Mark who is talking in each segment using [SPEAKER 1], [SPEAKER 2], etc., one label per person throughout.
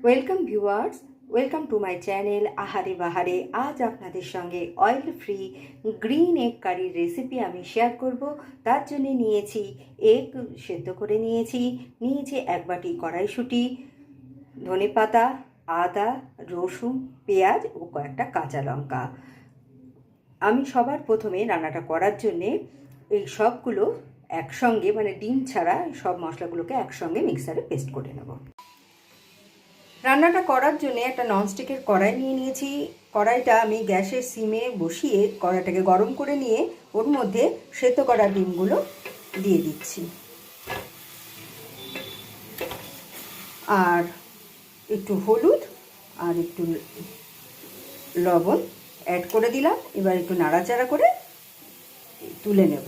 [SPEAKER 1] Welcome viewers, welcome to my channel আহারে বাহারে। আজ আপনাদের সঙ্গে অয়েল ফ্রি গ্রিন এগ কারির রেসিপি আমি শেয়ার করব। তার জন্য নিয়েছি এগ সেদ্ধ করে নিয়েছি এক বাটি কড়াইশুঁটি, ধনেপাতা, আদা, রসুন, পেঁয়াজ ও কয়েকটা কাঁচা লঙ্কা। আমি সবার প্রথমে রান্নাটা করার জন্যে এই সবগুলো একসঙ্গে, মানে ডিম ছাড়া সব মশলাগুলোকে একসঙ্গে মিক্সারে পেস্ট করে নেব। রান্নাটা করার জন্য একটা ননস্টিকের কড়াই নিয়েছি। কড়াইটা আমি গ্যাসের সিমে বসিয়ে কড়াইটাকে গরম করে নিয়ে ওর মধ্যে সেদ্ধ করা ডিমগুলো দিয়ে দিচ্ছি, আর একটু হলুদ আর একটু লবণ অ্যাড করে দিলাম। এবার একটু নাড়াচাড়া করে তুলে নেব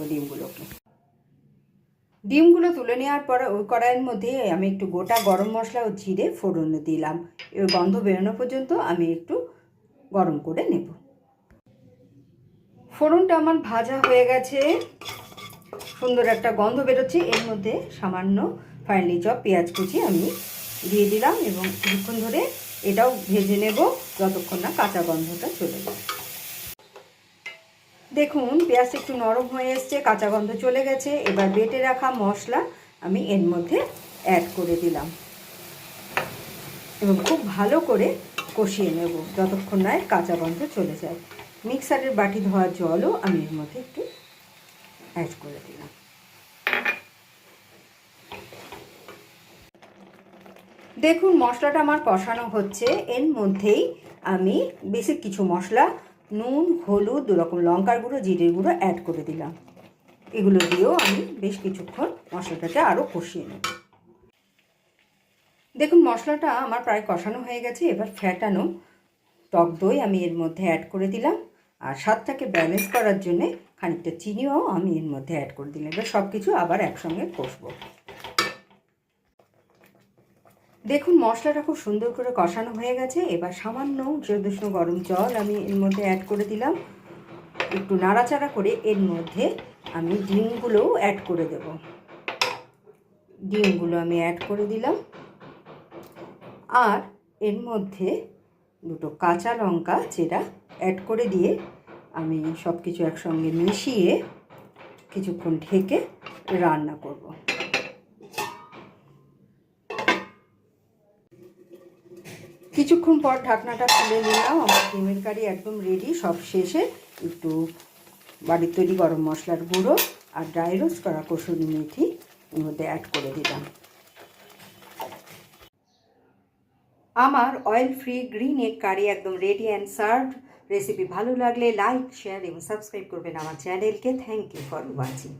[SPEAKER 1] ডিমগুলো তুলে নেওয়ার পরে ওই কড়াইয়ের মধ্যে আমি একটু গোটা গরম মশলা ও জিরে ফোড়ন দিলাম। এর গন্ধ বেরোনো পর্যন্ত আমি একটু গরম করে নেব। ফোড়নটা আমার ভাজা হয়ে গেছে, সুন্দর একটা গন্ধ বেরোচ্ছে। এর মধ্যে সামান্য ফাইনালি চপ পেঁয়াজ কুচি আমি দিয়ে দিলাম এবং কিছুক্ষণ ধরে এটাও ভেজে নেব যতক্ষণ না কাঁচা গন্ধটা চলে যায়। দেখুন পেঁয়াজটা একটু নরম হয়ে এসছে, কাঁচা গন্ধ চলে গেছে। এবার বেটে রাখা মশলা আমি এর মধ্যে অ্যাড করে দিলাম এবং খুব ভালো করে কষিয়ে নেব যতক্ষণ না কাঁচা গন্ধ চলে যায়। মিক্সারের বাটি ধোয়া জলও আমি এর মধ্যে একটু অ্যাড করে দিলাম। দেখুন মশলাটা আমার কষানো হচ্ছে। এর মধ্যেই আমি বেসিক কিছু মশলা, নুন, হলুদ, 2 রকম লঙ্কার গুঁড়ো, জিরের গুঁড়ো অ্যাড করে দিলাম। এগুলো দিয়েও আমি বেশ কিছুক্ষণ মশলাটাকে আরও কষিয়ে নেব। দেখুন মশলাটা আমার প্রায় কষানো হয়ে গেছে। এবার ফ্যাটানো টক দই আমি এর মধ্যে অ্যাড করে দিলাম, আর স্বাদটাকে ব্যালেন্স করার জন্যে খানিকটা চিনিও আমি এর মধ্যে অ্যাড করে দিলাম। এবার সব কিছু আবার একসঙ্গে কষবো। দেখুন মশলাটা খুব সুন্দর করে কষানো হয়ে গেছে। এবার সামান্য উষ্ণ গরম জল আমি এর মধ্যে অ্যাড করে দিলাম। একটু নাড়াচাড়া করে এর মধ্যে আমি ডিমগুলোও অ্যাড করে দেব। ডিমগুলো আমি অ্যাড করে দিলাম, আর এর মধ্যে 2টো কাঁচা লঙ্কা চেরা অ্যাড করে দিয়ে আমি সব কিছু একসঙ্গে মিশিয়ে কিছুক্ষণ ঢেকে রান্না করব। কিছুক্ষণ পর ঢাকনাটা খুলে নিলাম। আমার ডিমের কারি একদম রেডি। সব শেষে একটু বাড়ির তৈরি গরম মশলার গুঁড়ো আর ড্রাই রোস্ট করা কসুরি মেথি এর মধ্যে অ্যাড করে দিলাম। আমার oil free green egg curry একদম রেডি অ্যান্ড সার্ভড। রেসিপি ভালো লাগলে লাইক, শেয়ার এবং সাবস্ক্রাইব করবেন আমার চ্যানেলকে। Thank you for watching.